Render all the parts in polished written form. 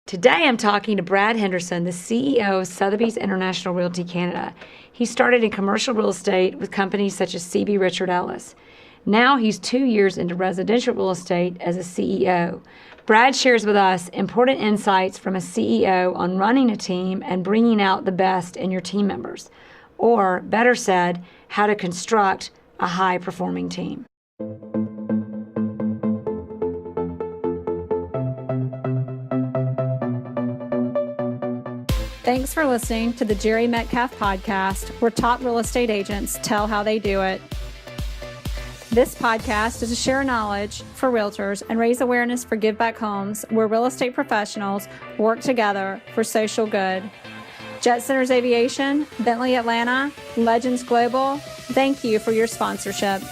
Today I'm talking to Brad Henderson, the CEO of Sothebys International Realty Canada. He started in commercial real estate with companies such as CB Richard Ellis. Now he's 2 years into residential real estate as a CEO. Brad shares with us important insights from a CEO on running a team and bringing out the best in your team members, or better said, how to construct a high-performing team. Thanks for listening to the Jere Metcalf Podcast, where top real estate agents tell how they do it. This podcast is to share knowledge for realtors and raise awareness for Give Back Homes, where real estate professionals work together for social good. Jet Centers Aviation, Bentley Atlanta, Legends Global, thank you for your sponsorship.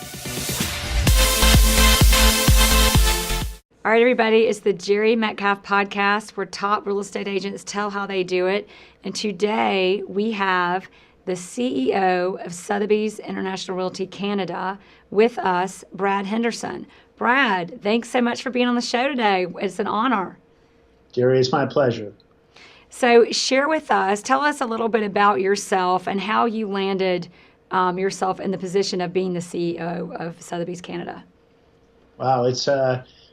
All right, everybody, it's the Jere Metcalf Podcast, where top real estate agents tell how they do it. And today we have the CEO of Sothebys International Realty Canada with us, Brad Henderson. Brad, thanks so much for being on the show today. It's an honor. Jere, it's my pleasure. So share with us, tell us a little bit about yourself and how you landed yourself in the position of being the CEO of Sothebys Canada. Wow, it's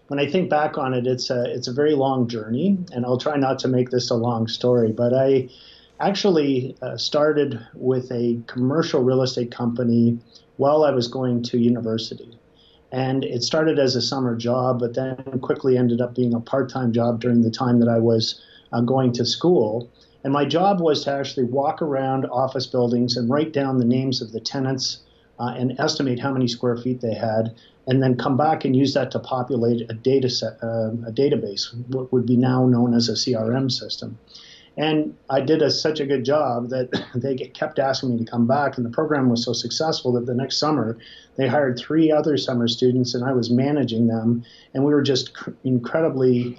when I think back on it, it's a very long journey, and I'll try not to make this a long story, but I actually started with a commercial real estate company while I was going to university. And it started as a summer job, but then quickly ended up being a part-time job during the time that I was going to school. And my job was to actually walk around office buildings and write down the names of the tenants and estimate how many square feet they had, and then come back and use that to populate a database, what would be now known as a CRM system. And I did such a good job that they kept asking me to come back, and the program was so successful that the next summer they hired 3 other summer students, and I was managing them, and we were just incredibly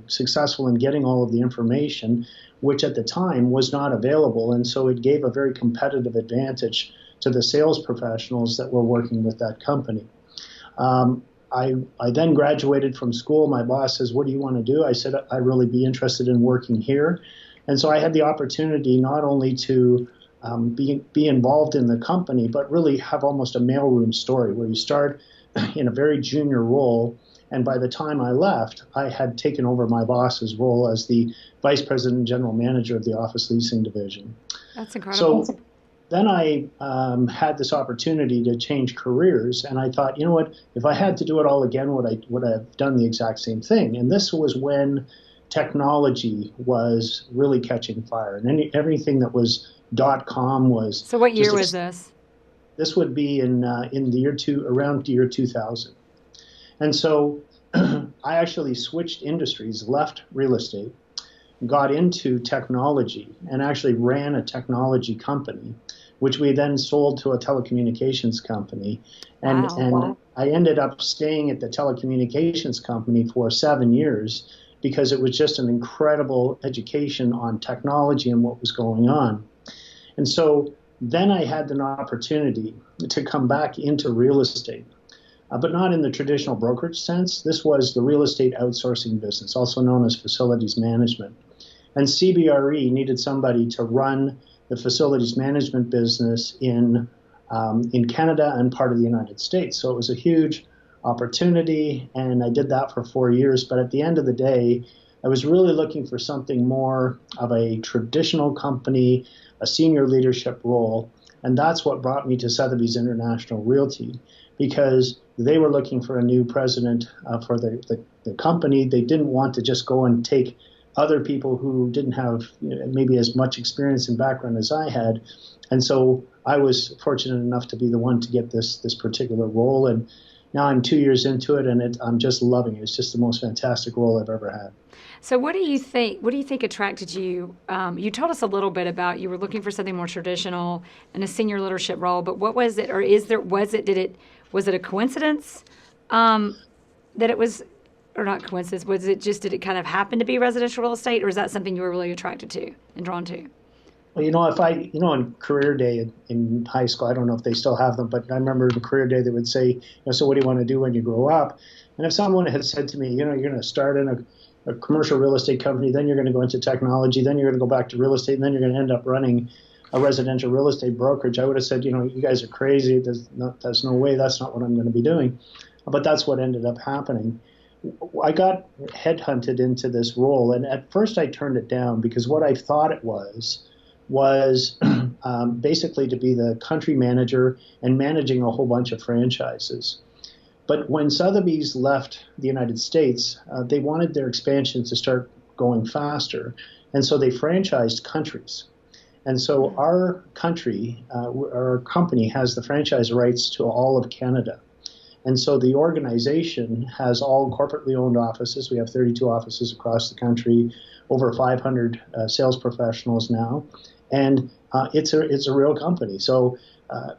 successful in getting all of the information, which at the time was not available, and so it gave a very competitive advantage to the sales professionals that were working with that company. I then graduated from school. My boss says, "What do you want to do?" I said, "I'd really be interested in working here." And so I had the opportunity not only to be involved in the company, but really have almost a mailroom story where you start in a very junior role. And by the time I left, I had taken over my boss's role as the vice president and general manager of the office leasing division. That's incredible. So then I had this opportunity to change careers, and I thought, you know what, if I had to do it all again, would I have done the exact same thing? And this was when technology was really catching fire, and everything that was .com was. So what year was this? This would be in the around year 2000, and so I actually switched industries, left real estate, got into technology, and actually ran a technology company, which we then sold to a telecommunications company. And I ended up staying at the telecommunications company for 7 years because it was just an incredible education on technology and what was going on. And so then I had an opportunity to come back into real estate, but not in the traditional brokerage sense. This was the real estate outsourcing business, also known as facilities management. And CBRE needed somebody to run the facilities management business in Canada and part of the United States. So it was a huge opportunity, and I did that for 4 years. But at the end of the day, I was really looking for something more of a traditional company, a senior leadership role. And that's what brought me to Sothebys International Realty, because they were looking for a new president for the company. They didn't want to just go and take other people who didn't have maybe as much experience and background as I had. And so I was fortunate enough to be the one to get this particular role. And now I'm 2 years into it, and I'm just loving it. It's just the most fantastic role I've ever had. So what do you think attracted you? You told us a little bit about you were looking for something more traditional in a senior leadership role, but what was it, or was it a coincidence that it was, or not coincidence, was it just, did it kind of happen to be residential real estate, or is that something you were really attracted to and drawn to? Well, on career day in high school, I don't know if they still have them, but I remember the career day they would say, so what do you want to do when you grow up? And if someone had said to me, you're going to start in a commercial real estate company, then you're going to go into technology, then you're going to go back to real estate, and then you're going to end up running a residential real estate brokerage, I would have said, you guys are crazy. There's no way. That's not what I'm going to be doing. But that's what ended up happening. I got headhunted into this role, and at first I turned it down because what I thought it was basically to be the country manager and managing a whole bunch of franchises. But when Sothebys left the United States, they wanted their expansion to start going faster, and so they franchised countries. And so our country, our company has the franchise rights to all of Canada. And so the organization has all corporately owned offices. We have 32 offices across the country, over 500 sales professionals now. And it's a real company. So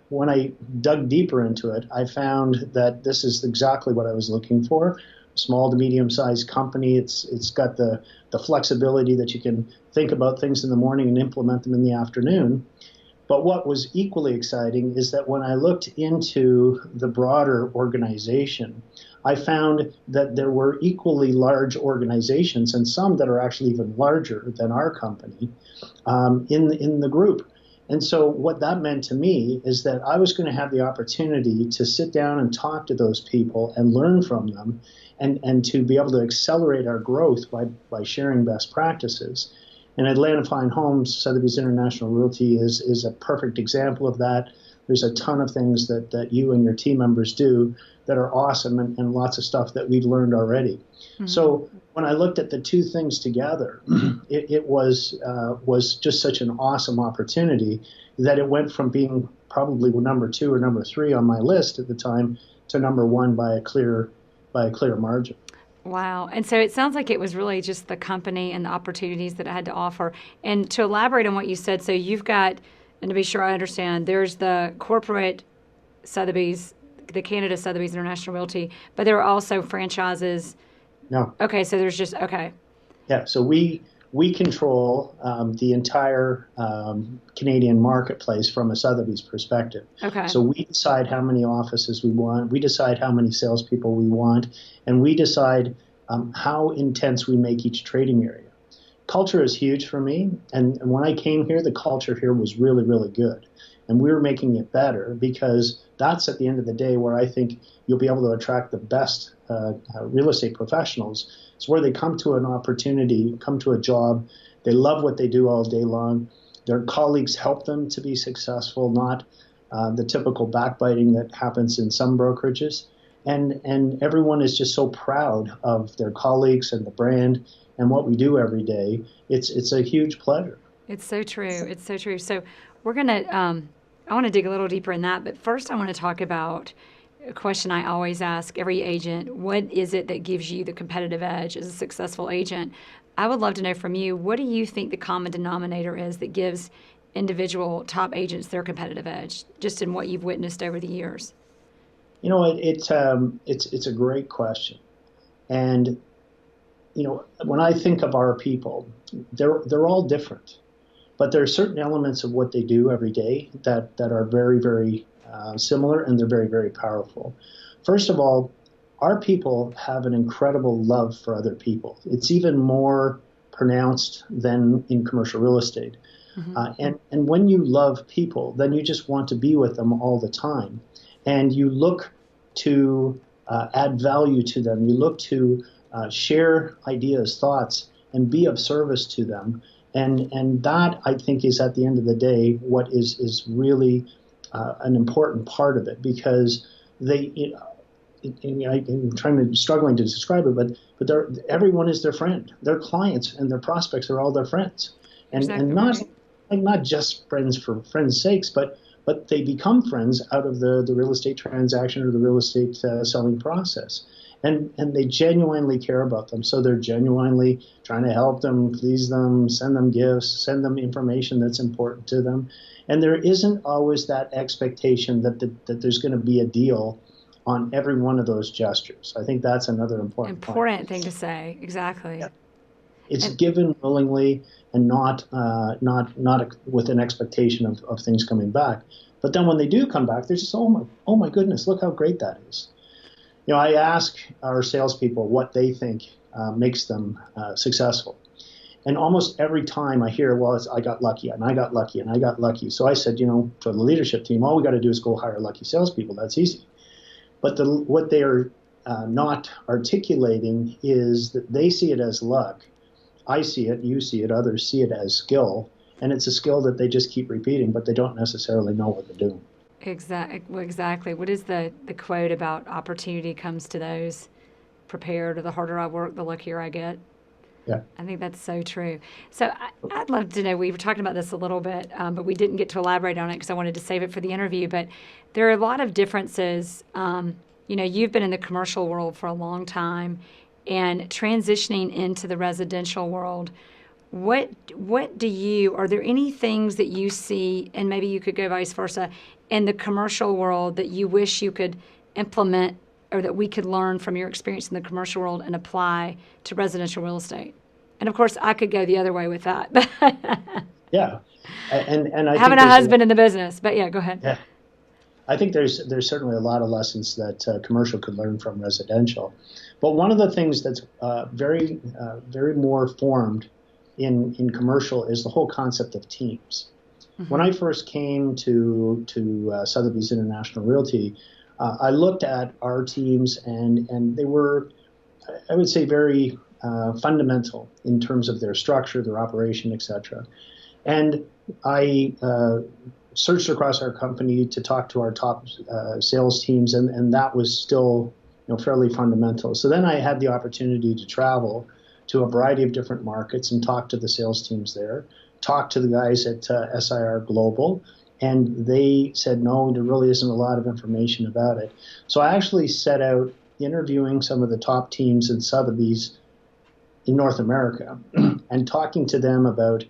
when I dug deeper into it, I found that this is exactly what I was looking for. Small to medium-sized company. It's got the flexibility that you can think about things in the morning and implement them in the afternoon. But what was equally exciting is that when I looked into the broader organization, I found that there were equally large organizations, and some that are actually even larger than our company, in the group. And so what that meant to me is that I was going to have the opportunity to sit down and talk to those people and learn from them, and to be able to accelerate our growth by sharing best practices. And Atlanta Fine Homes, Sothebys International Realty is a perfect example of that. There's a ton of things that you and your team members do that are awesome, and lots of stuff that we've learned already. Mm-hmm. So when I looked at the two things together, it was just such an awesome opportunity that it went from being probably number 2 or number 3 on my list at the time to number 1 by a clear margin. Wow. And so it sounds like it was really just the company and the opportunities that it had to offer. And to elaborate on what you said, so you've got, and to be sure I understand, there's the corporate Sotheby's, the Canada Sotheby's International Realty, but there are also franchises. No. Okay, so there's just, okay. Yeah, so we control the entire Canadian marketplace from a Sotheby's perspective. Okay. So we decide how many offices we want, we decide how many salespeople we want, and we decide how intense we make each trading area. Culture is huge for me, and when I came here, the culture here was really, really good. And we were making it better because that's at the end of the day where I think you'll be able to attract the best real estate professionals. It's where they come to an opportunity, come to a job, they love what they do all day long. Their colleagues help them to be successful, not the typical backbiting that happens in some brokerages. And everyone is just so proud of their colleagues and the brand and what we do every day. It's a huge pleasure. It's so true. It's so true. So we're going to, I want to dig a little deeper in that, but first I want to talk about a question I always ask every agent. What is it that gives you the competitive edge as a successful agent? I would love to know from you, what do you think the common denominator is that gives individual top agents their competitive edge, just in what you've witnessed over the years? You know, it's a great question. And, you know, when I think of our people, they're all different. But there are certain elements of what they do every day that are very, very similar, and they're very, very powerful. First of all, our people have an incredible love for other people. It's even more pronounced than in commercial real estate. Mm-hmm. And when you love people, then you just want to be with them all the time. And you look to add value to them. You look to share ideas, thoughts, and be of service to them. And that, I think, is at the end of the day what is really an important part of it, because they, I'm struggling to describe it, but everyone is their friend. Their clients and their prospects are all their friends, and not just friends for friends' sakes, but they become friends out of the real estate transaction or the real estate selling process. And they genuinely care about them. So they're genuinely trying to help them, please them, send them gifts, send them information that's important to them. And there isn't always that expectation that there's going to be a deal on every one of those gestures. I think that's another important thing to say. Exactly. Yeah. It's given willingly and not with an expectation of things coming back. But then when they do come back, they're just, oh my goodness, look how great that is. I ask our salespeople what they think makes them successful. And almost every time I hear, well, I got lucky, and I got lucky, and I got lucky. So I said, for the leadership team, all we got to do is go hire lucky salespeople. That's easy. But what they are not articulating is that they see it as luck. I see it, you see it, others see it as skill. And it's a skill that they just keep repeating, but they don't necessarily know what they're doing. Exactly. What is the quote about opportunity comes to those prepared, or the harder I work, the luckier I get? Yeah. I think that's so true. So I'd love to know, we were talking about this a little bit, but we didn't get to elaborate on it because I wanted to save it for the interview. But there are a lot of differences. You've been in the commercial world for a long time, and transitioning into the residential world. Are there any things that you see, and maybe you could go vice versa, in the commercial world that you wish you could implement, or that we could learn from your experience in the commercial world and apply to residential real estate? And of course, I could go the other way with that. Yeah, and I having a husband in the business, but yeah, go ahead. Yeah, I think there's certainly a lot of lessons that commercial could learn from residential. But one of the things that's very more formed in commercial is the whole concept of teams. Mm-hmm. When I first came to Sothebys International Realty, I looked at our teams, and they were, I would say, very fundamental in terms of their structure, their operation, etc. And I searched across our company to talk to our top sales teams, and that was still fairly fundamental. So then I had the opportunity to travel to a variety of different markets and talk to the sales teams there, talk to the guys at SIR Global, and they said, no, there really isn't a lot of information about it. So I actually set out interviewing some of the top teams in Sotheby's in North America and talking to them about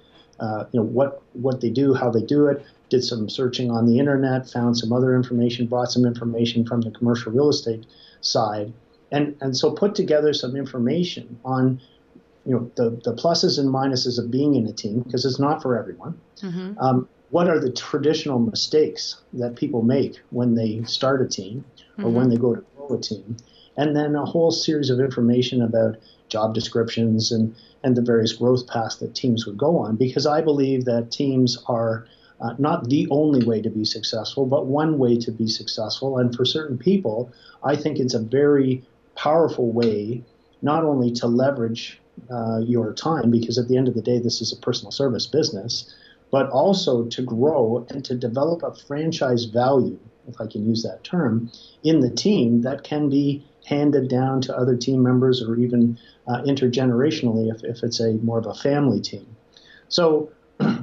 what they do, how they do it, did some searching on the internet, found some other information, brought some information from the commercial real estate side, and so put together some information on the pluses and minuses of being in a team, because it's not for everyone. Mm-hmm. What are the traditional mistakes that people make when they start a team or mm-hmm. when they go to grow a team? And then a whole series of information about job descriptions and the various growth paths that teams would go on, because I believe that teams are not the only way to be successful, but one way to be successful. And for certain people, I think it's a very powerful way not only to leverage your time, because at the end of the day, this is a personal service business, but also to grow and to develop a franchise value, if I can use that term, in the team that can be handed down to other team members, or even intergenerationally if it's a more of a family team. So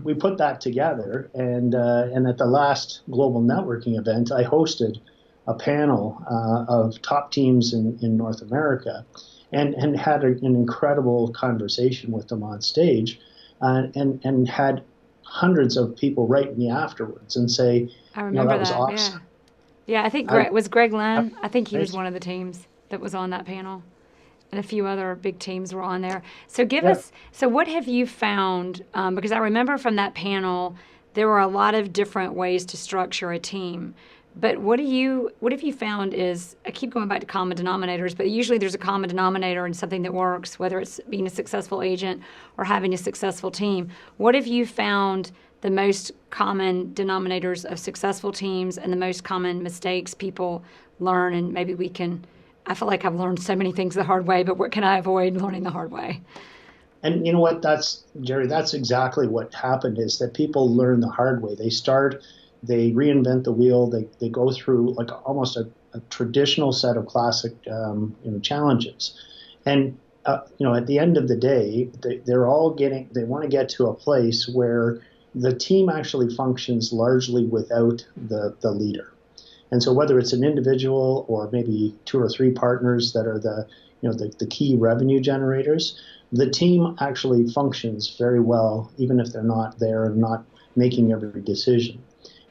we put that together, and at the last global networking event, I hosted a panel of top teams in North America, and had an incredible conversation with them on stage, and had hundreds of people write me afterwards and say, I remember that was awesome. Yeah, I think Greg Lynn, I think he was one of the teams that was on that panel, and a few other big teams were on there. So so what have you found, because I remember from that panel, there were a lot of different ways to structure a team. But what have you found is, I keep going back to common denominators, but usually there's a common denominator in something that works, whether it's being a successful agent or having a successful team. What have you found the most common denominators of successful teams and the most common mistakes people learn? And maybe I feel like I've learned so many things the hard way, but what can I avoid learning the hard way? And you know what, Jere, that's exactly what happened, is that people learn the hard way. They reinvent the wheel. They go through like almost a traditional set of classic challenges, and at the end of the day, they want to get to a place where the team actually functions largely without the leader. And so whether it's an individual or maybe two or three partners that are the key revenue generators, the team actually functions very well, even if they're not there and not making every decision.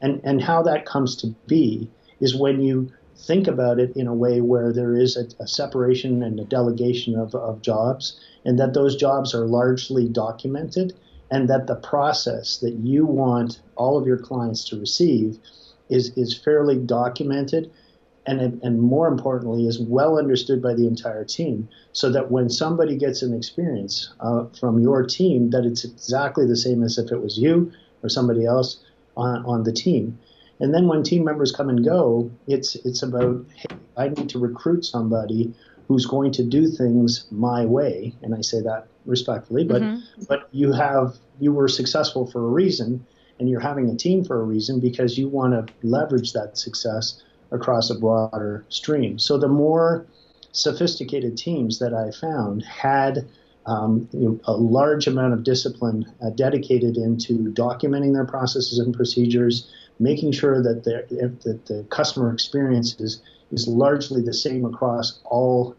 And how that comes to be is when you think about it in a way where there is a separation and a delegation of jobs, and that those jobs are largely documented, and that the process that you want all of your clients to receive is fairly documented, and more importantly, is well understood by the entire team, so that when somebody gets an experience from your team, that it's exactly the same as if it was you or somebody else on the team. And then when team members come and go, it's about, hey, I need to recruit somebody who's going to do things my way, and I say that respectfully, but you were successful for a reason, and you're having a team for a reason, because you want to leverage that success across a broader stream. So the more sophisticated teams that I found had a large amount of discipline dedicated into documenting their processes and procedures, making sure that the customer experience is largely the same across all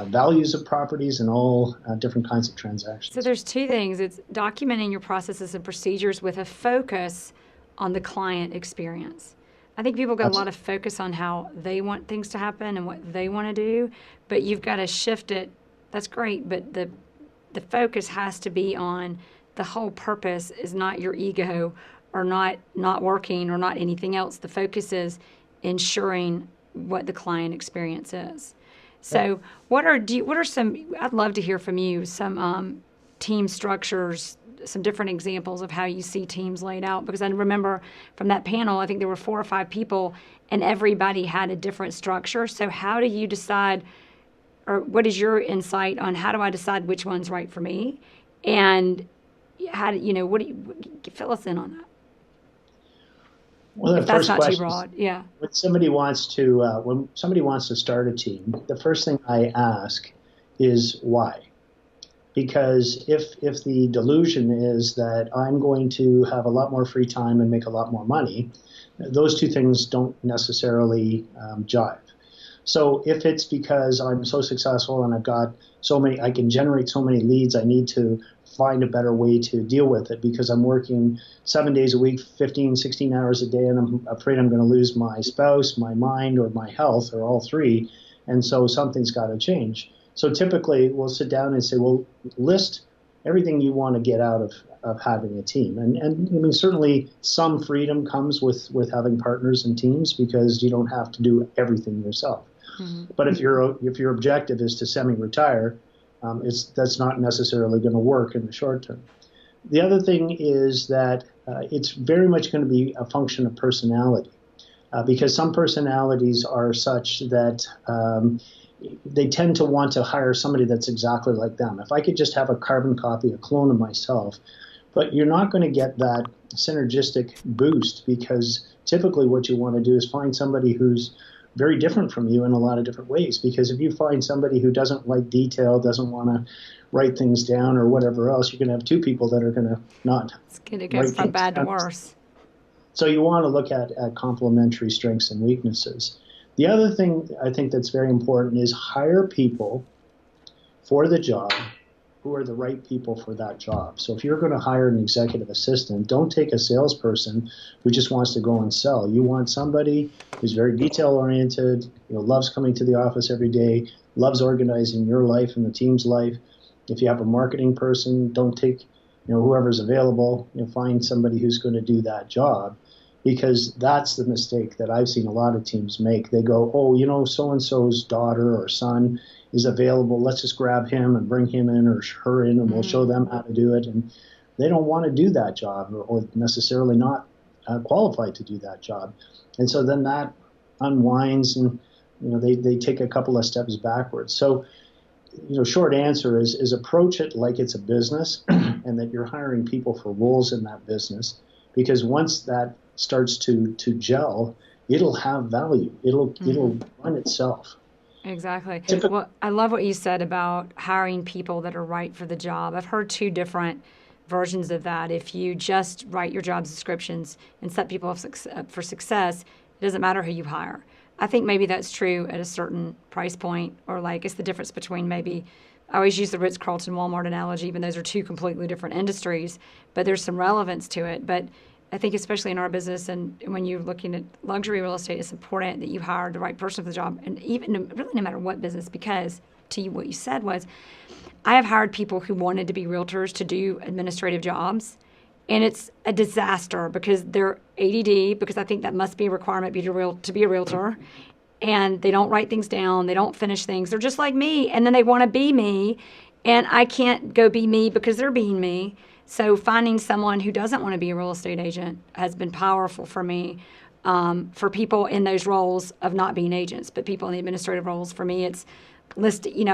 values of properties and all different kinds of transactions. So there's two things. It's documenting your processes and procedures with a focus on the client experience. I think people got a lot of focus on how they want things to happen and what they want to do, but you've got to shift it. That's great, but the focus has to be on the whole purpose is not your ego or not working or not anything else. The focus is ensuring what the client experience is. So what are some, I'd love to hear from you, some team structures, some different examples of how you see teams laid out, because I remember from that panel, I think there were 4 or 5 people and everybody had a different structure. So how do you decide, or what is your insight on how do I decide which one's right for me? And how do fill us in on that? Well, the if that's first not question too broad, yeah. When somebody wants to start a team, the first thing I ask is why. Because if the delusion is that I'm going to have a lot more free time and make a lot more money, those two things don't necessarily jive. So if it's because I'm so successful and I've got so many, I can generate so many leads, I need to find a better way to deal with it because I'm working 7 days a week, 15, 16 hours a day, and I'm afraid I'm going to lose my spouse, my mind, or my health, or all three. And so something's got to change. So typically we'll sit down and say, well, list everything you want to get out of having a team. And I mean, certainly some freedom comes with having partners and teams because you don't have to do everything yourself. Mm-hmm. But if your objective is to semi-retire, that's not necessarily going to work in the short term. The other thing is that it's very much going to be a function of personality, because some personalities are such that they tend to want to hire somebody that's exactly like them. If I could just have a carbon copy, a clone of myself, but you're not going to get that synergistic boost, because typically what you want to do is find somebody who's very different from you in a lot of different ways. Because if you find somebody who doesn't like detail, doesn't want to write things down or whatever else, you're going to have two people that are going to not. It's going to go from bad to worse. So you want to look at complementary strengths and weaknesses. The other thing I think that's very important is hire people for the job who are the right people for that job. So if you're going to hire an executive assistant, don't take a salesperson who just wants to go and sell. You want somebody who's very detail-oriented, loves coming to the office every day, loves organizing your life and the team's life. If you have a marketing person, don't take whoever's available. Find somebody who's going to do that job, because that's the mistake that I've seen a lot of teams make. They go, so-and-so's daughter or son is available. Let's just grab him and bring him in or her in, and we'll show them how to do it. And they don't want to do that job, or necessarily not qualified to do that job. And so then that unwinds, and they take a couple of steps backwards. So, short answer is approach it like it's a business, and that you're hiring people for roles in that business. Because once that starts to gel, it'll have value. It'll run itself. Exactly. Well, I love what you said about hiring people that are right for the job. I've heard 2 different versions of that. If you just write your job descriptions and set people up for success, it doesn't matter who you hire. I think maybe that's true at a certain price point, or it's the difference between maybe, I always use the Ritz-Carlton Walmart analogy, even those are 2 completely different industries, but there's some relevance to it. But I think especially in our business, and when you're looking at luxury real estate, it's important that you hire the right person for the job, and even really no matter what business, because to you, what you said was, I have hired people who wanted to be realtors to do administrative jobs, and it's a disaster because they're ADD, because I think that must be a requirement to be a realtor, and they don't write things down. They don't finish things. They're just like me. And then they want to be me, and I can't go be me because they're being me. So finding someone who doesn't want to be a real estate agent has been powerful for me, for people in those roles of not being agents, but people in the administrative roles. For me, it's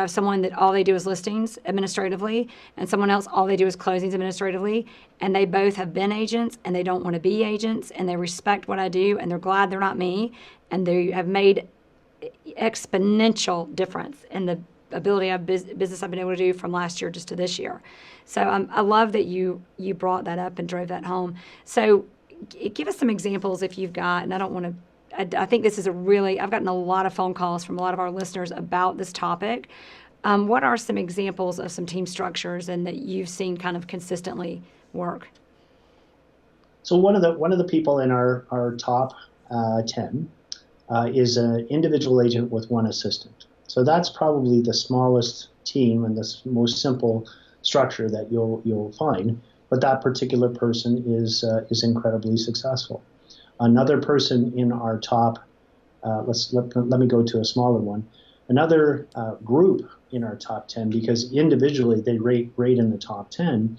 someone that all they do is listings administratively, and someone else all they do is closings administratively, and they both have been agents and they don't want to be agents, and they respect what I do, and they're glad they're not me, and they have made exponential difference in the ability of business I've been able to do from last year just to this year. So I love that you brought that up and drove that home. So give us some examples if you've got, and I think this is I've gotten a lot of phone calls from a lot of our listeners about this topic. What are some examples of some team structures and that you've seen kind of consistently work? So one of the people in our top 10 is an individual agent with one assistant. So that's probably the smallest team and the most simple structure that you'll find. But that particular person is incredibly successful. Another person in our top, let me go to a smaller one. Another group in our top 10, because individually they rate in the top 10,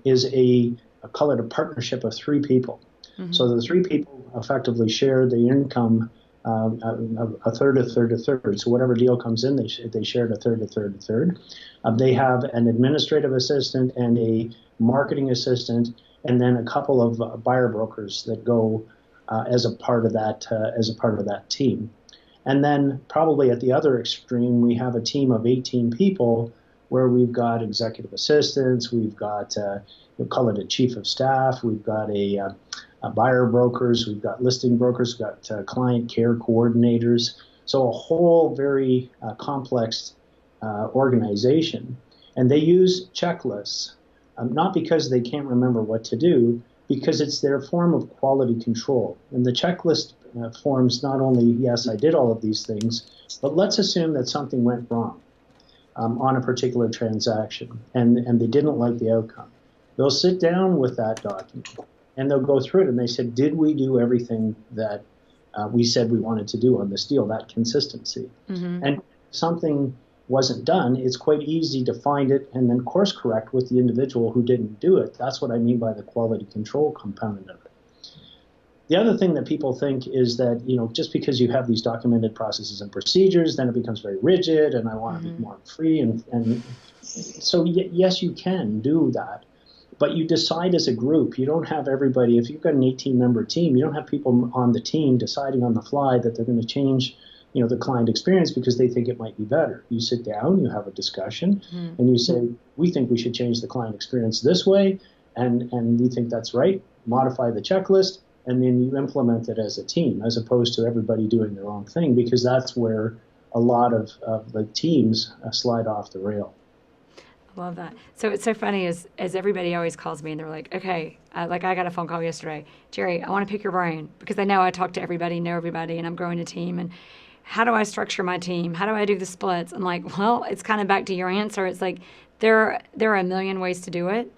is I call it a partnership of three people. Mm-hmm. So the three people effectively share the income, a third. So whatever deal comes in, they share a third. They have an administrative assistant and a marketing assistant, and then a couple of buyer brokers that go as a part of that team. And then probably at the other extreme, we have a team of 18 people where we've got executive assistants, we've got we'll call it a chief of staff, we've got a buyer brokers, we've got listing brokers, we've got client care coordinators. So a whole very complex organization, and they use checklists. Not because they can't remember what to do, because it's their form of quality control. And the checklist forms not only, yes, I did all of these things, but let's assume that something went wrong on a particular transaction, and they didn't like the outcome. They'll sit down with that document, and they'll go through it, and they said, did we do everything that we said we wanted to do on this deal, that consistency? Mm-hmm. And something wasn't done, it's quite easy to find it and then course correct with the individual who didn't do it. That's what I mean by the quality control component of it. The other thing that people think is that, just because you have these documented processes and procedures, then it becomes very rigid, and I want to be more free. And so yes, you can do that, but you decide as a group. You don't have everybody. If you've got an 18-member team, you don't have people on the team deciding on the fly that they're going to change the client experience because they think it might be better. You sit down, you have a discussion, and you say, we think we should change the client experience this way, and we think that's right. Modify the checklist, and then you implement it as a team, as opposed to everybody doing their own thing, because that's where a lot of the teams slide off the rail. I love that. So it's so funny as everybody always calls me and they're like, okay, I got a phone call yesterday. Jere, I want to pick your brain because they know I talk to everybody, know everybody, and I'm growing a team. And how do I structure my team? How do I do the splits? I'm like, well, it's kind of back to your answer. It's like there are a million ways to do it.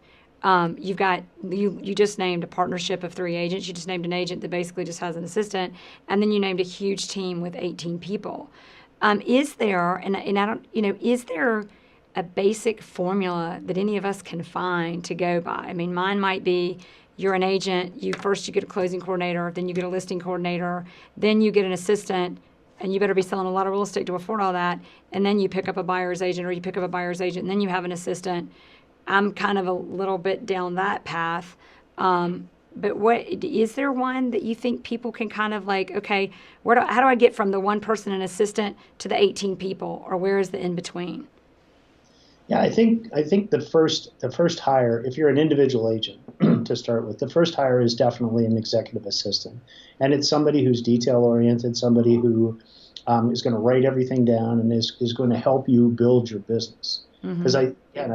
You just named a partnership of 3 agents. You just named an agent that basically just has an assistant, and then you named a huge team with 18 people. Is there is there a basic formula that any of us can find to go by? I mean, mine might be you're an agent. You get a closing coordinator, then you get a listing coordinator, then you get an assistant. And you better be selling a lot of real estate to afford all that. And then you pick up a buyer's agent, or you pick up a buyer's agent, and then you have an assistant. I'm kind of a little bit down that path. But is there one that you think people can kind of like, okay, how do I get from the one person and assistant to the 18 people, or where is the in between? Yeah, I think the first hire, if you're an individual agent to start with, the first hire is definitely an executive assistant, and it's somebody who's detail oriented, somebody who is going to write everything down and is going to help you build your business. Because I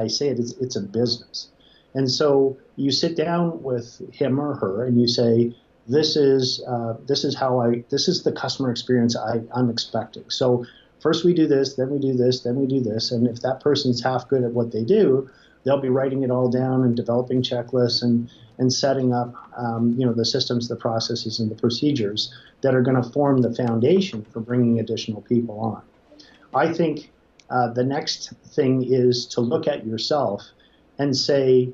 say it's a business, and so you sit down with him or her and you say, this is the customer experience I'm expecting. So first we do this, then we do this, then we do this. And if that person's half good at what they do, they'll be writing it all down and developing checklists and setting up, the systems, the processes, and the procedures that are going to form the foundation for bringing additional people on. I think the next thing is to look at yourself and say,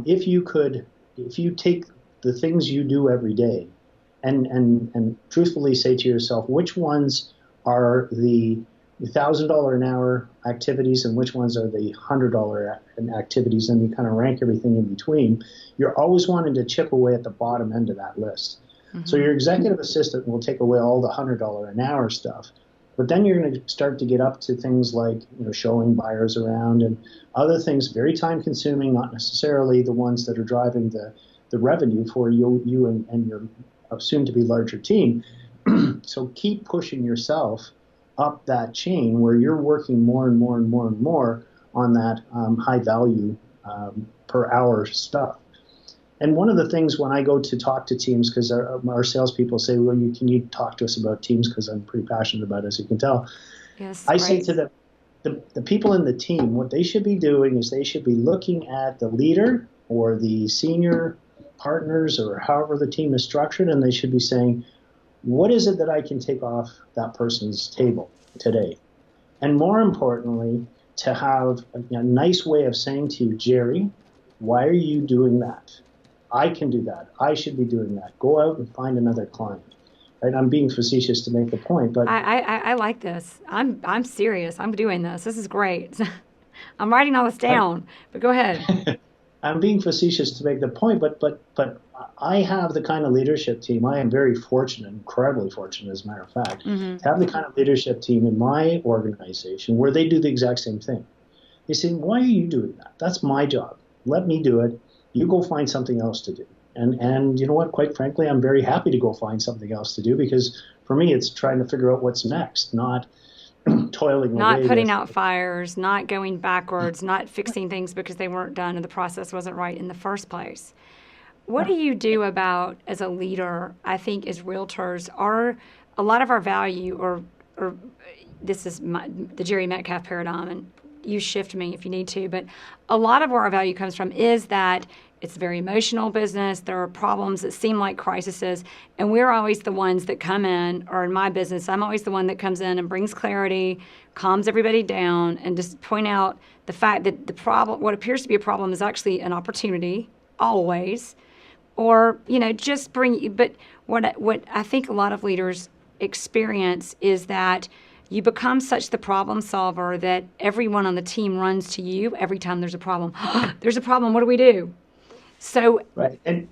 if you take the things you do every day and truthfully say to yourself, which ones are the $1,000 an hour activities and which ones are the $100 activities, and you kind of rank everything in between, you're always wanting to chip away at the bottom end of that list. Mm-hmm. So your executive assistant will take away all the $100 an hour stuff, but then you're going to start to get up to things like showing buyers around and other things, very time consuming, not necessarily the ones that are driving the revenue for you and your soon to be larger team. So keep pushing yourself up that chain where you're working more and more and more and more on that high value per hour stuff. And one of the things when I go to talk to teams, because our salespeople say, well, can you talk to us about teams, because I'm pretty passionate about it, as you can tell. Yes, I say to them, the people in the team, what they should be doing is they should be looking at the leader or the senior partners or however the team is structured, and they should be saying, what is it that I can take off that person's table today? And more importantly, to have a nice way of saying to you, Jerry, why are you doing that? I can do that. I should be doing that. Go out and find another client. Right? I'm being facetious to make the point, but I like this. I'm serious. I'm doing this. This is great. I'm writing all this down. But go ahead. I'm being facetious to make the point, but I have the kind of leadership team. I am very fortunate, incredibly fortunate, as a matter of fact, to have the kind of leadership team in my organization where they do the exact same thing. They say, why are you doing that? That's my job. Let me do it. You go find something else to do. And you know what? Quite frankly, I'm very happy to go find something else to do, because for me, it's trying to figure out what's next, not toiling away. Not putting out fires, not going backwards, not fixing things because they weren't done and the process wasn't right in the first place. What do you do about, as a leader, I think as realtors, are a lot of our value, or this is the Jere Metcalf paradigm, and you shift me if you need to, but a lot of where our value comes from is that it's a very emotional business. There are problems that seem like crises, and we're always the ones that come in, or in my business, I'm always the one that comes in and brings clarity, calms everybody down, and just point out the fact that the problem, what appears to be a problem, is actually an opportunity, always. Or, just bring, but what I think a lot of leaders experience is that you become such the problem solver that everyone on the team runs to you every time there's a problem. There's a problem. What do we do? So right, and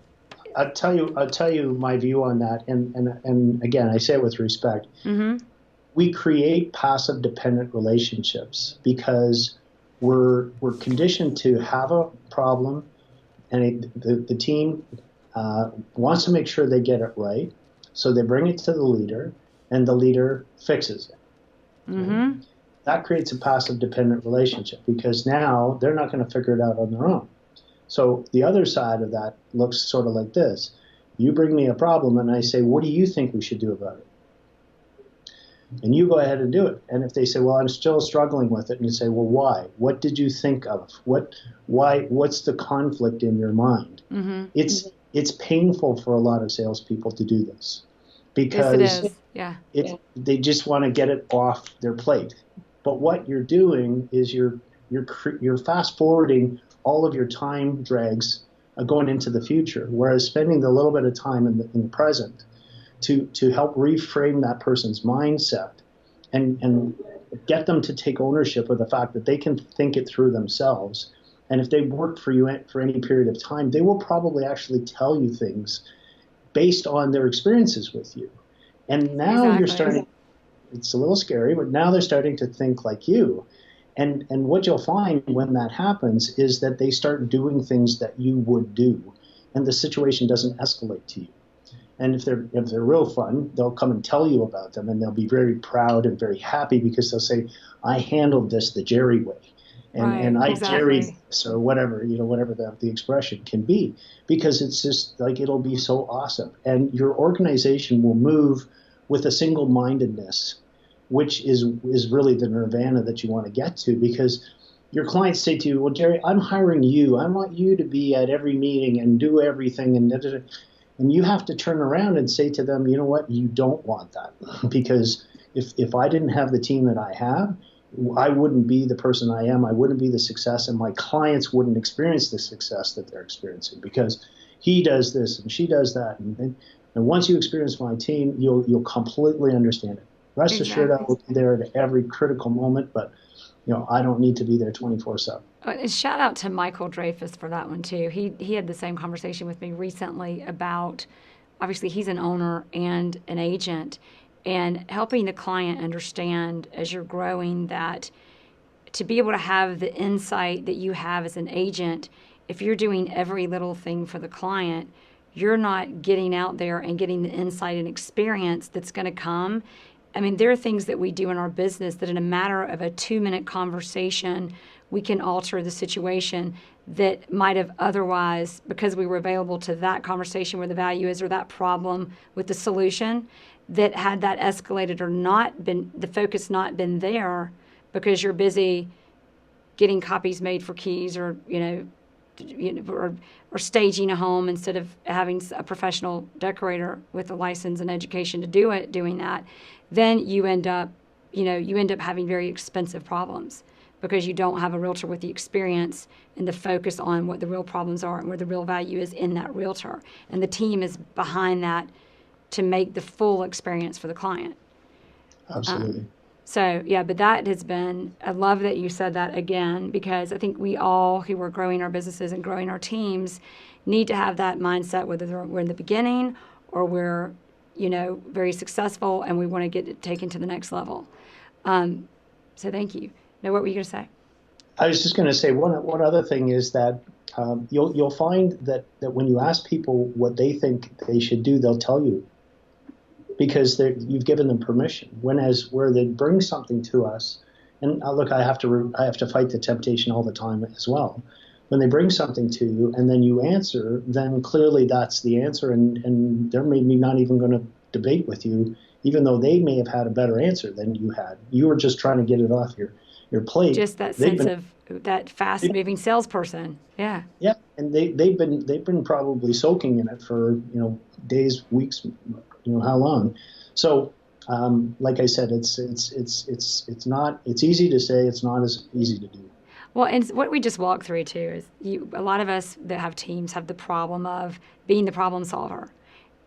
I'll tell you my view on that. And again, I say it with respect. Mm-hmm. We create passive dependent relationships because we're conditioned to have a problem, and the team wants to make sure they get it right. So they bring it to the leader, and the leader fixes it. Mm-hmm. That creates a passive dependent relationship, because now they're not going to figure it out on their own. So the other side of that looks sort of like this. You bring me a problem and I say, what do you think we should do about it? And you go ahead and do it. And if they say, well, I'm still struggling with it, and you say, well, why? What did you think of? What's the conflict in your mind? Mm-hmm. It's painful for a lot of salespeople to do this, because yes, it is. Yeah. They just want to get it off their plate. But what you're doing is you're fast forwarding all of your time drags going into the future, whereas spending a little bit of time in the present to help reframe that person's mindset and get them to take ownership of the fact that they can think it through themselves. And if they worked for you for any period of time, they will probably actually tell you things based on their experiences with you. And now You're starting, it's a little scary, but now they're starting to think like you. And what you'll find when that happens is that they start doing things that you would do, and the situation doesn't escalate to you. And if they're real fun, they'll come and tell you about them, and they'll be very proud and very happy, because they'll say, I handled this the Jere way. And I Jerry this, or whatever, whatever the expression can be, because it's just like, it'll be so awesome. And your organization will move with a single-mindedness, which is really the nirvana that you want to get to, because your clients say to you, well, Jere, I'm hiring you. I want you to be at every meeting and do everything. And you have to turn around and say to them, you know what, you don't want that. Because if I didn't have the team that I have, I wouldn't be the person I am. I wouldn't be the success, and my clients wouldn't experience the success that they're experiencing, because he does this and she does that. And once you experience my team, you'll completely understand it. Rest assured, I will be there at every critical moment, but I don't need to be there 24/7. Shout out to Michael Dreyfus for that one too. He had the same conversation with me recently about, obviously he's an owner and an agent, and helping the client understand as you're growing that to be able to have the insight that you have as an agent, if you're doing every little thing for the client, you're not getting out there and getting the insight and experience that's going to come. I mean, there are things that we do in our business that in a matter of a 2-minute conversation, we can alter the situation that might have otherwise, because we were available to that conversation where the value is, or that problem with the solution, that had that escalated or not been, the focus not been there because you're busy getting copies made for keys, or or staging a home instead of having a professional decorator with a license and education to doing that, then you end up having very expensive problems because you don't have a realtor with the experience and the focus on what the real problems are and where the real value is in that realtor. And the team is behind that to make the full experience for the client. Absolutely. But that has been, I love that you said that again, because I think we all who are growing our businesses and growing our teams need to have that mindset, whether we're in the beginning or we're, very successful and we want to get it taken to the next level. So thank you. Now, what were you going to say? I was just going to say one other thing is that you'll find that when you ask people what they think they should do, they'll tell you, because you've given them permission. Where they bring something to us, and look, I have to fight the temptation all the time as well. When they bring something to you and then you answer, then clearly that's the answer, and they're maybe not even going to debate with you, even though they may have had a better answer than you had. You were just trying to get it off your plate. Just that sense of that fast-moving salesperson. Yeah. Yeah, and they've been probably soaking in it for days, weeks, how long. So, like I said, it's easy to say, it's not as easy to do. Well, and what we just walked through too is a lot of us that have teams have the problem of being the problem solver.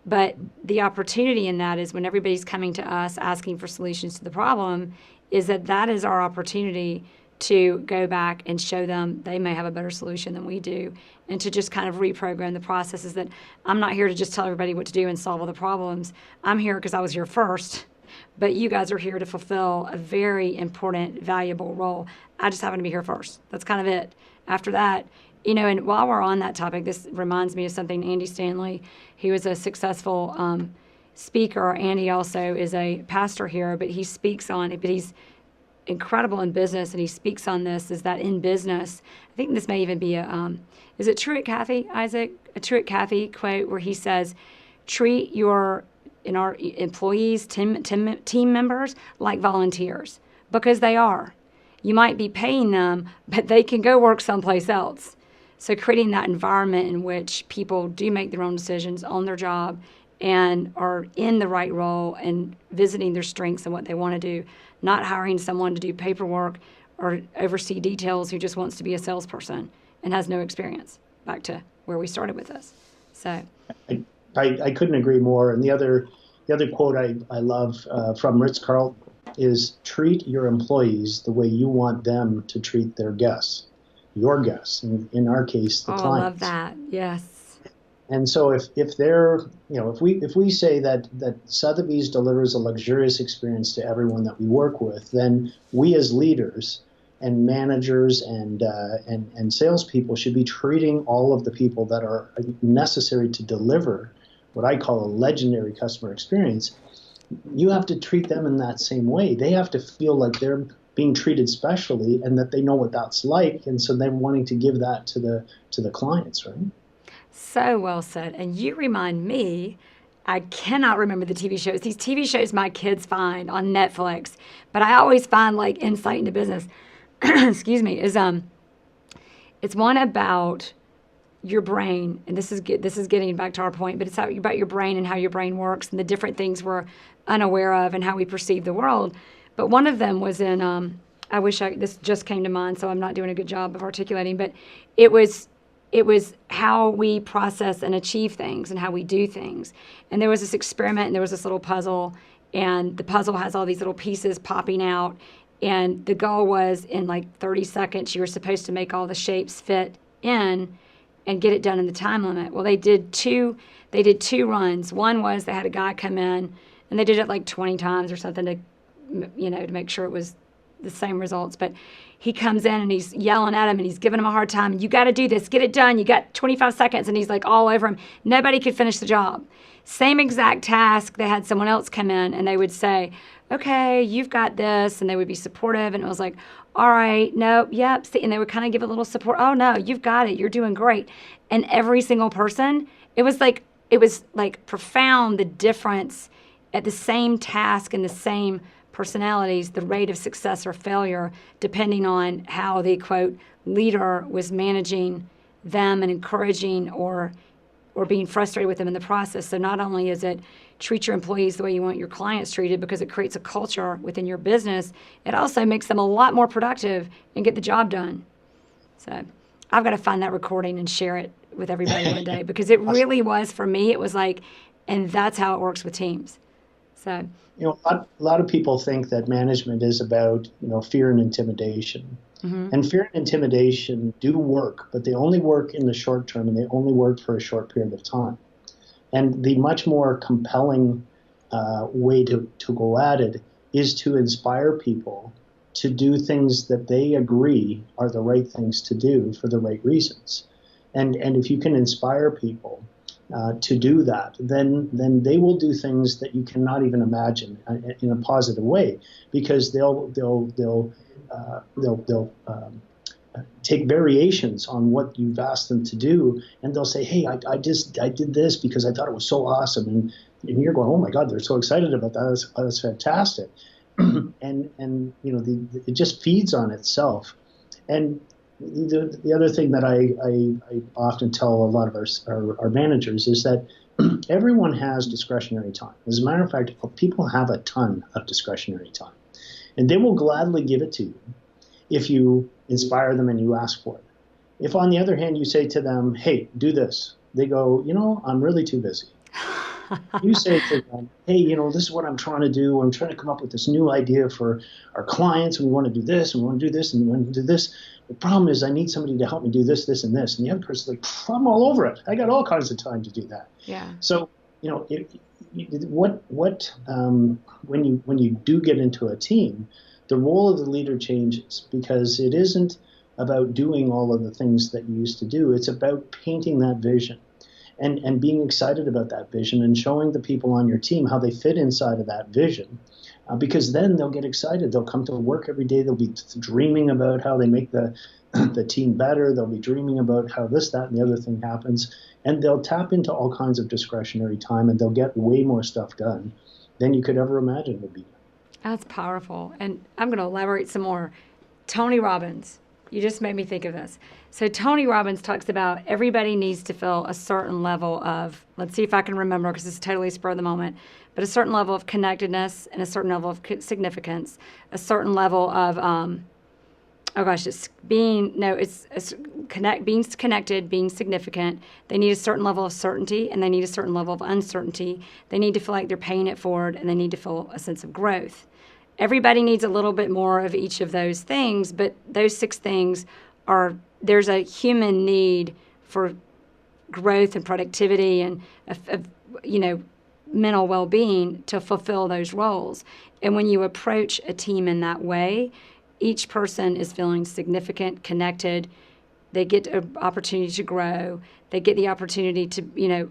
But the opportunity in that is when everybody's coming to us asking for solutions to the problem, is that is our opportunity to go back and show them they may have a better solution than we do, and to just kind of reprogram the processes. That I'm not here to just tell everybody what to do and solve all the problems. I'm here because I was here first, but you guys are here to fulfill a very important, valuable role. I just happen to be here first. That's kind of it. After that, and while we're on that topic, this reminds me of something Andy Stanley, he was a successful speaker, and he also is a pastor here, but he speaks on it, but he's incredible in business, and he speaks on this, is that in business, I think this may even be is it Truett Cathy, Isaac? A Truett Cathy quote where he says, treat our employees, team members like volunteers, because they are. You might be paying them, but they can go work someplace else. So creating that environment in which people do make their own decisions on their job and are in the right role and visiting their strengths and what they want to do, not hiring someone to do paperwork or oversee details who just wants to be a salesperson and has no experience. Back to where we started with this. So I couldn't agree more. And the other quote I love from Ritz-Carlton is, treat your employees the way you want them to treat their guests, your guests, in our case, the clients. I love that. Yes. And so if they're, if we say that Sothebys delivers a luxurious experience to everyone that we work with, then we as leaders and managers and salespeople should be treating all of the people that are necessary to deliver what I call a legendary customer experience. You have to treat them in that same way. They have to feel like they're being treated specially and that they know what that's like, and so they're wanting to give that to the clients, right? So well said. And you remind me, I cannot remember the TV shows. These TV shows my kids find on Netflix, but I always find like insight into business. excuse me, is it's one about your brain, and this is getting back to our point, but it's about your brain and how your brain works and the different things we're unaware of and how we perceive the world. But one of them was in, this just came to mind, so I'm not doing a good job of articulating, but it was how we process and achieve things and how we do things. And there was this experiment, and there was this little puzzle, and the puzzle has all these little pieces popping out, and the goal was in like 30 seconds, you were supposed to make all the shapes fit in and get it done in the time limit. Well, they did two runs. One was they had a guy come in, and they did it like 20 times or something to make sure it was the same results. But he comes in and he's yelling at him and he's giving him a hard time. You got to do this. Get it done. You got 25 seconds. And he's like all over him. Nobody could finish the job. Same exact task. They had someone else come in and they would say, okay, you've got this. And they would be supportive. And it was like, all right, no, yep. And they would kind of give a little support. Oh, no, you've got it. You're doing great. And every single person, it was like profound, the difference at the same task and the same personalities, the rate of success or failure, depending on how the, quote, leader was managing them and encouraging or being frustrated with them in the process. So not only is it treat your employees the way you want your clients treated because it creates a culture within your business, it also makes them a lot more productive and get the job done. So I've got to find that recording and share it with everybody one day because it really was, for me, it was like, and that's how it works with teams. So, a lot of people think that management is about, fear and intimidation. Mm-hmm. And fear and intimidation do work, but they only work in the short term and they only work for a short period of time. And the much more compelling way to go at it is to inspire people to do things that they agree are the right things to do for the right reasons. And if you can inspire people to do that, then they will do things that you cannot even imagine in a positive way, because they'll take variations on what you've asked them to do, and they'll say, "Hey, I did this because I thought it was so awesome," and you're going, "Oh my God, they're so excited about that. That's fantastic," and it just feeds on itself. And the other thing that I often tell a lot of our managers is that everyone has discretionary time. As a matter of fact, people have a ton of discretionary time, and they will gladly give it to you if you inspire them and you ask for it. If, on the other hand, you say to them, "Hey, do this," they go, "I'm really too busy." You say to them, "Hey, this is what I'm trying to do. I'm trying to come up with this new idea for our clients, and we want to do this, and we want to do this, and we want to do this. The problem is I need somebody to help me do this, this, and this." And the other person's like, "I'm all over it. I got all kinds of time to do that." Yeah. So, when you do get into a team, the role of the leader changes, because it isn't about doing all of the things that you used to do. It's about painting that vision and being excited about that vision and showing the people on your team how they fit inside of that vision. Because then they'll get excited. They'll come to work every day. They'll be dreaming about how they make the team better. They'll be dreaming about how this, that, and the other thing happens. And they'll tap into all kinds of discretionary time, and they'll get way more stuff done than you could ever imagine would be. That's powerful. And I'm going to elaborate some more. Tony Robbins, you just made me think of this. So Tony Robbins talks about everybody needs to feel a certain level of, let's see if I can remember because it's totally spur of the moment, but a certain level of connectedness and a certain level of significance, a certain level of, being connected, being significant. They need a certain level of certainty, and they need a certain level of uncertainty. They need to feel like they're paying it forward, and they need to feel a sense of growth. Everybody needs a little bit more of each of those things, but those 6 things there's a human need for growth and productivity and, mental well-being to fulfill those roles. And when you approach a team in that way, each person is feeling significant, connected. They get an opportunity to grow. They get the opportunity to,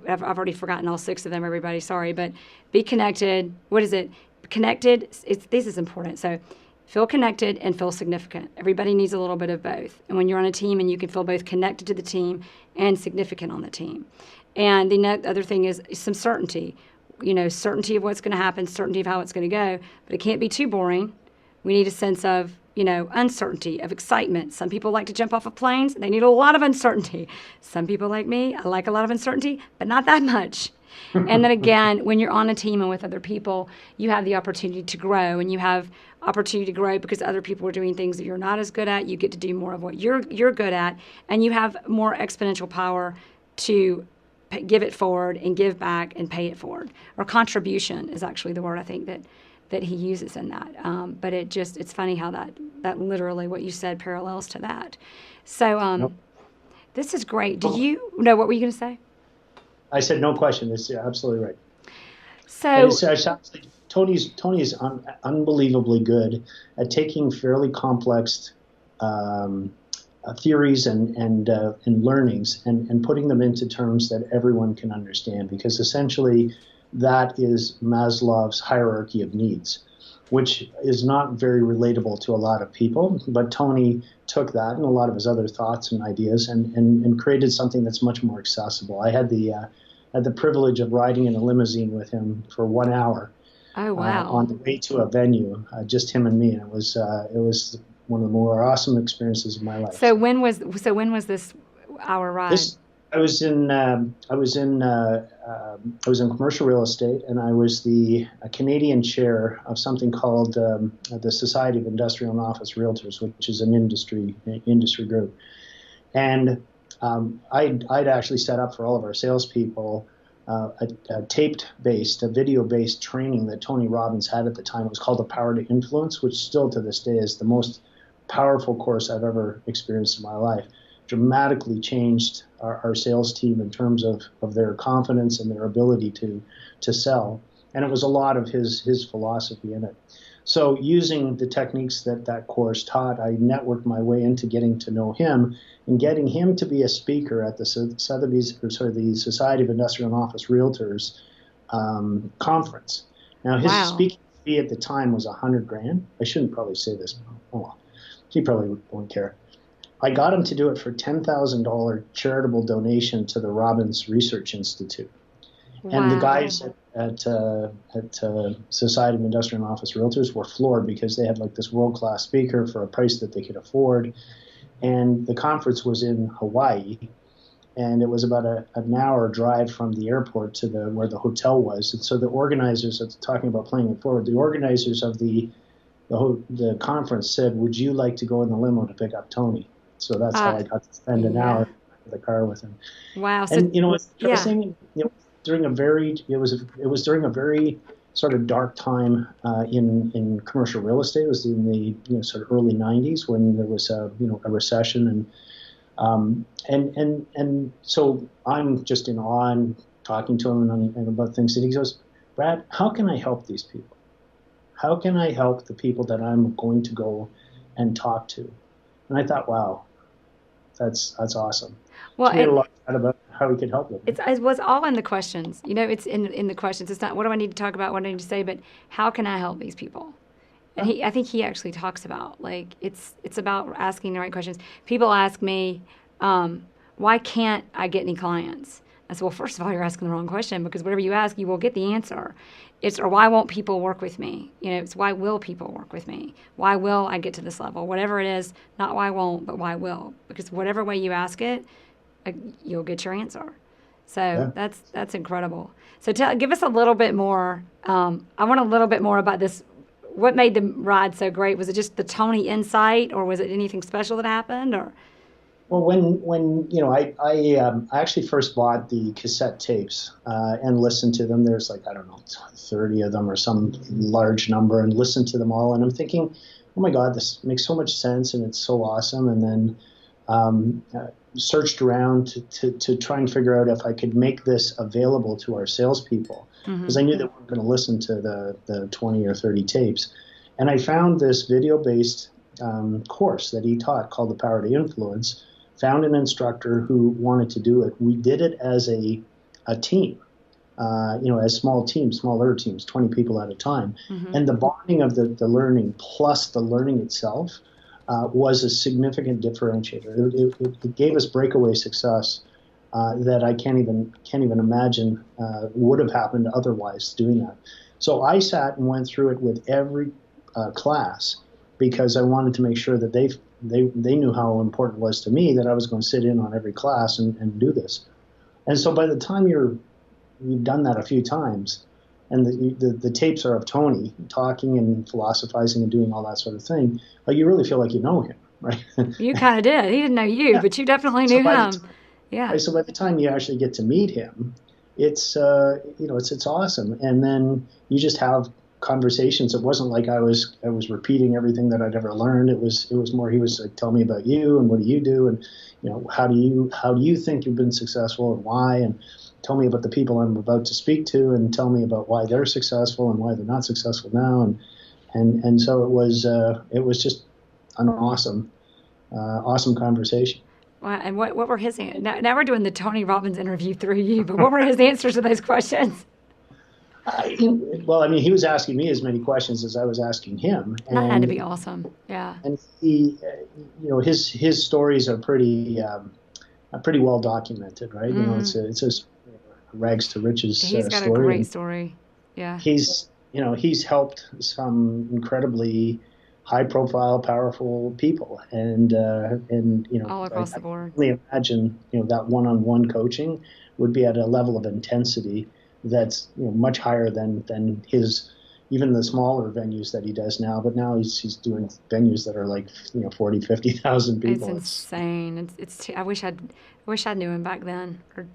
I've already forgotten all 6 of them, everybody, sorry, but be connected. What is it? Connected, this is important. So feel connected and feel significant. Everybody needs a little bit of both. And when you're on a team and you can feel both connected to the team and significant on the team. And the other thing is some certainty. Certainty of what's going to happen, certainty of how it's going to go. But it can't be too boring. We need a sense of uncertainty, of excitement. Some people like to jump off of planes. They need a lot of uncertainty. Some people like me, I like a lot of uncertainty, but not that much. And then again, when you're on a team and with other people, you have the opportunity to grow, and you have opportunity to grow because other people are doing things that you're not as good at. You get to do more of what you're good at, and you have more exponential power to give it forward and give back and pay it forward. Or contribution is actually the word I think that he uses in that. But it's funny how that literally what you said parallels to that. So Nope. This is great. Do you know what were you going to say? I said no question. You're absolutely right. So Tony's unbelievably good at taking fairly complex theories and learnings and putting them into terms that everyone can understand, because essentially that is Maslow's hierarchy of needs, which is not very relatable to a lot of people. But Tony took that and a lot of his other thoughts and ideas and created something that's much more accessible. I had the privilege of riding in a limousine with him for 1 hour. Oh wow! On the way to a venue, just him and me, and it was one of the more awesome experiences of my life. So when was this hour ride? I was in commercial real estate, and I was the Canadian chair of something called the Society of Industrial and Office Realtors, which is an industry group. And I'd actually set up for all of our salespeople a taped-based, a video-based training that Tony Robbins had at the time. It was called The Power to Influence, which still to this day is the most powerful course I've ever experienced in my life. Dramatically changed our sales team in terms of their confidence and their ability to sell. And it was a lot of his philosophy in it. So using the techniques that course taught, I networked my way into getting to know him and getting him to be a speaker at the Sothebys, the Society of Industrial and Office Realtors conference. Now his speaking fee at the time was $100,000. I shouldn't probably say this. Oh well, he probably won't care. I got him to do it for $10,000 charitable donation to the Robbins Research Institute. Wow. And the guys at Society of Industrial and Office Realtors were floored because they had like this world-class speaker for a price that they could afford. And the conference was in Hawaii, and it was about an hour drive from the airport to where the hotel was. And so the organizers, talking about playing it forward, the organizers of the conference said, "Would you like to go in the limo to pick up Tony?" So that's how I got to spend an hour in the car with him. Wow! So, and it's interesting. It was during a very sort of dark time in commercial real estate. It was in the sort of early '90s when there was a recession, and so I'm just in awe and talking to him and about things. And he goes, "Brad, how can I help these people? How can I help the people that I'm going to go and talk to?" And I thought, wow, that's awesome. Well, so we had a lot about how we could help them. It was all in the questions. It's in the questions. It's not what do I need to talk about, what do I need to say, but how can I help these people? And I think he actually talks about it's about asking the right questions. People ask me, why can't I get any clients? I said, well, first of all, you're asking the wrong question, because whatever you ask, you will get the answer. Or why won't people work with me? It's why will people work with me? Why will I get to this level? Whatever it is, not why won't, but why will. Because whatever way you ask it, you'll get your answer. So that's incredible. So give us a little bit more. I want a little bit more about this. What made the ride so great? Was it just the Tony insight, or was it anything special that happened? Or well, when I actually first bought the cassette tapes and listened to them. There's 30 of them or some large number, and listened to them all. And I'm thinking, oh my God, this makes so much sense and it's so awesome. And then searched around to try and figure out if I could make this available to our salespeople, because I knew they weren't going to listen to the 20 or 30 tapes. And I found this video-based course that he taught called The Power to Influence. Found an instructor who wanted to do it. We did it as a team, as smaller teams, 20 people at a time. And the bonding of the learning plus the learning itself was a significant differentiator. It gave us breakaway success that I can't even imagine would have happened otherwise doing that. So I sat and went through it with every class, because I wanted to make sure that they knew how important it was to me that I was going to sit in on every class and do this. And so by the time you've done that a few times, and the tapes are of Tony talking and philosophizing and doing all that sort of thing, like you really feel like you know him, right? You kind of did. He didn't know you, but you definitely knew him. Yeah. So by the time you actually get to meet him, it's it's awesome. And then you just have conversations. It wasn't like I was repeating everything that I'd ever learned. It was more he was like, tell me about you and what do you do, and how do you think you've been successful and why, and tell me about the people I'm about to speak to, and tell me about why they're successful and why they're not successful now, and so it was just an awesome conversation. Wow. And what were his answers? Now we're doing the Tony Robbins interview through you, but what were his answers to those questions? He was asking me as many questions as I was asking him. And that had to be awesome. Yeah. And he, his stories are pretty well documented, right? Mm-hmm. It's a rags to riches story. He's got a great story. Yeah. He's helped some incredibly high-profile, powerful people, and all across the board. I can only imagine that one-on-one coaching would be at a level of intensity that's much higher than his even the smaller venues that he does now. But now he's doing venues that are like 40,000, 50,000 people. It's insane. I wish I knew him back then, or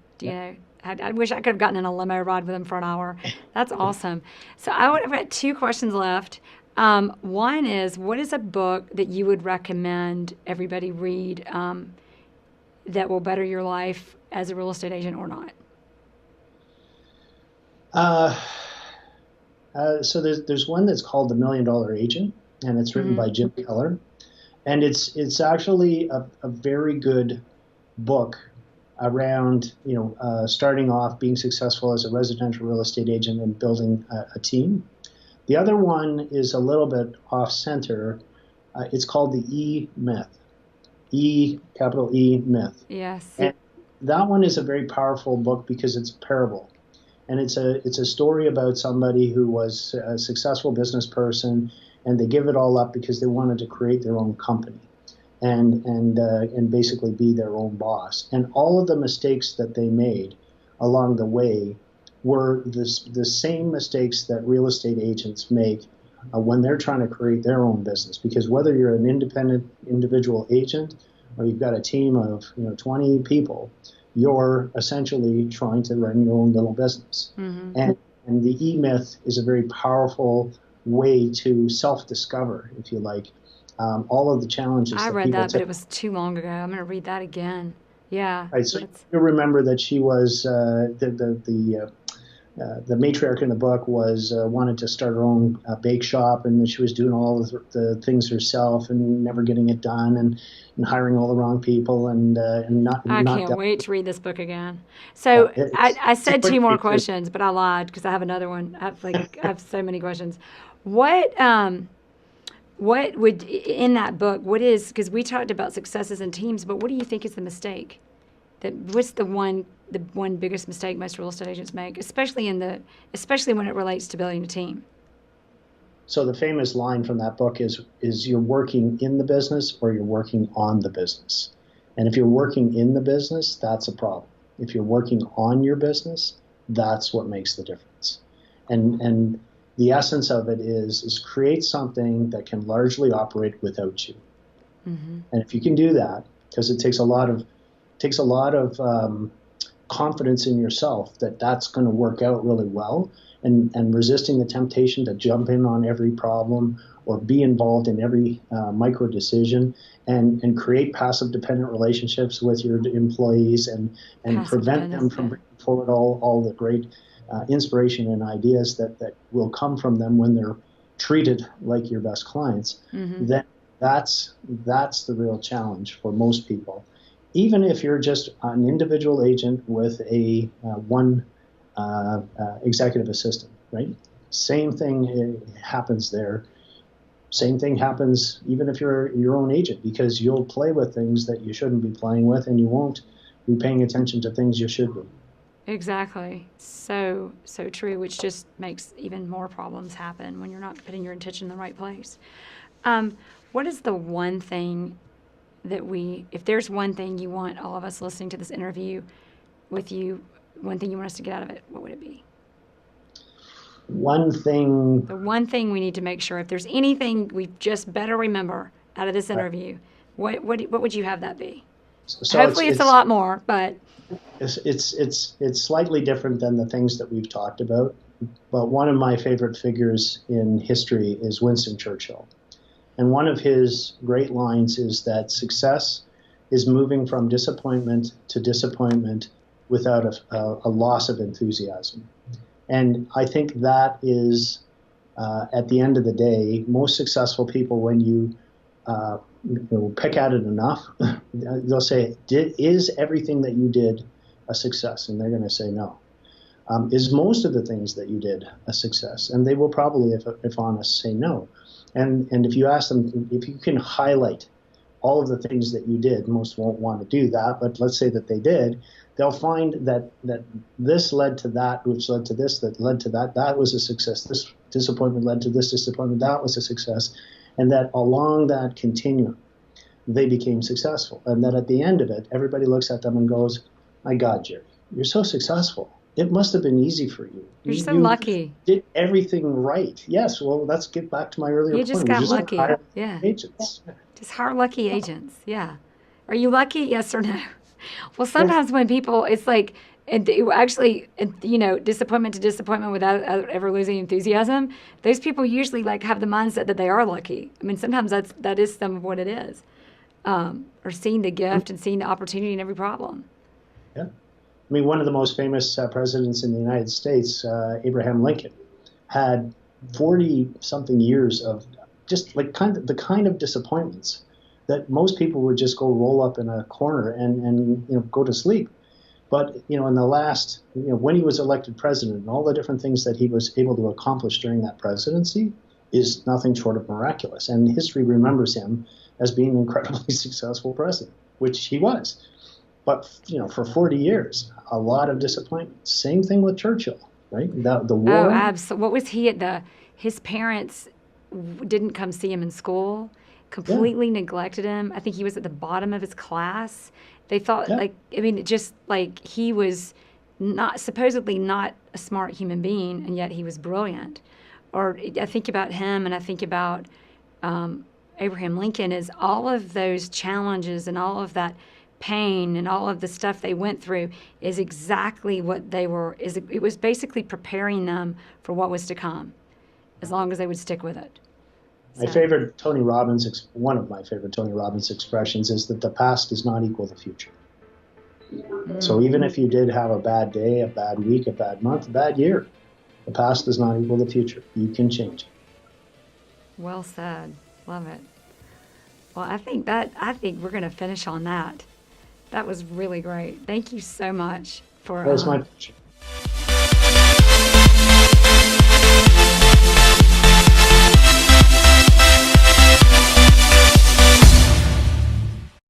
I wish I could have gotten in a limo ride with him for an hour. That's awesome. So I've got two questions left. One is, what is a book that you would recommend everybody read that will better your life as a real estate agent or not? So there's one that's called The $1 Million Agent, and it's written by Jim Keller, and it's actually a very good book around starting off, being successful as a residential real estate agent and building a team. The other one is a little bit off center. It's called the E Myth, capital E Myth. Yes. And that one is a very powerful book because it's a parable. And it's a story about somebody who was a successful business person, and they give it all up because they wanted to create their own company, and basically be their own boss. And all of the mistakes that they made along the way were the same mistakes that real estate agents make when they're trying to create their own business. Because whether you're an independent individual agent or you've got a team of 20 people, you're essentially trying to run your own little business. Mm-hmm. And the E-Myth is a very powerful way to self-discover, if you like, all of the challenges. I read that, but it was too long ago. I'm going to read that again. Yeah. Right. So you remember that she was the matriarch in the book was wanted to start her own bake shop, and she was doing all of the things herself and never getting it done, and hiring all the wrong people, and not. I can't wait to read this book again. So I said two more questions, but I lied because I have another one. I have so many questions. What would in that book? What is, because we talked about successes in teams, but what do you think is the mistake? What's the one biggest mistake most real estate agents make, especially when it relates to building a team? So the famous line from that book is you're working in the business or you're working on the business. And if you're working in the business, that's a problem. If you're working on your business, that's what makes the difference. And the essence of it is create something that can largely operate without you. Mm-hmm. And if you can do that, because it takes a lot of confidence in yourself that that's going to work out really well, and resisting the temptation to jump in on every problem or be involved in every micro decision, and create passive dependent relationships with your employees, and prevent them from bringing forward all the great inspiration and ideas that will come from them when they're treated like your best clients. Mm-hmm. Then that's the real challenge for most people. Even if you're just an individual agent with a one executive assistant, right? Same thing happens there. Same thing happens even if you're your own agent, because you'll play with things that you shouldn't be playing with, and you won't be paying attention to things you should be. Exactly. So true, which just makes even more problems happen when you're not putting your attention in the right place. What is the one thing that if there's one thing you want all of us listening to this interview with you, one thing you want us to get out of it, what would it be? One thing. The one thing we need to make sure, if there's anything we just better remember out of this interview, what would you have that be? So hopefully it's a lot more, but it's slightly different than the things that we've talked about. But one of my favorite figures in history is Winston Churchill. And one of his great lines is that success is moving from disappointment to disappointment without a loss of enthusiasm. And I think that is, at the end of the day, most successful people, when you pick at it enough, they'll say, is everything that you did a success? And they're going to say no. Is most of the things that you did a success? And they will probably, if honest, say no. And if you ask them, if you can highlight all of the things that you did, most won't want to do that, but let's say that they did, they'll find that this led to that, which led to this, that led to that, that was a success. This disappointment led to this disappointment, that was a success. And that along that continuum, they became successful. And that at the end of it, everybody looks at them and goes, my God, Jere, you're so successful. It must have been easy for you. You're so lucky. Did everything right. Yes, well, let's get back to my earlier point. You just got lucky. Yeah. Agents. Just hire lucky agents. Yeah. Are you lucky? Yes or no? Well, sometimes when people, it's like, disappointment to disappointment without ever losing enthusiasm, those people usually have the mindset that they are lucky. I mean, sometimes that is some of what it is. Or seeing the gift and seeing the opportunity in every problem. Yeah. I mean, one of the most famous presidents in the United States, Abraham Lincoln, had 40-something years of just the kind of disappointments that most people would just go roll up in a corner and go to sleep. But in the last, when he was elected president, and all the different things that he was able to accomplish during that presidency is nothing short of miraculous. And history remembers him as being an incredibly successful president, which he was. But for 40 years, a lot of disappointment. Same thing with Churchill, right? The war. Oh, absolutely. What was he his parents didn't come see him in school, completely neglected him. I think he was at the bottom of his class. They thought he was supposedly not a smart human being, and yet he was brilliant. Or I think about him, and I think about Abraham Lincoln, as all of those challenges and all of that pain and all of the stuff they went through is exactly what they were. It was basically preparing them for what was to come, as long as they would stick with it. One of my favorite Tony Robbins expressions is that the past does not equal the future. Mm. So even if you did have a bad day, a bad week, a bad month, a bad year, the past does not equal the future. You can change it. Well said. Love it. Well, I think we're going to finish on that. That was really great. Thank you so much for. That was my pleasure.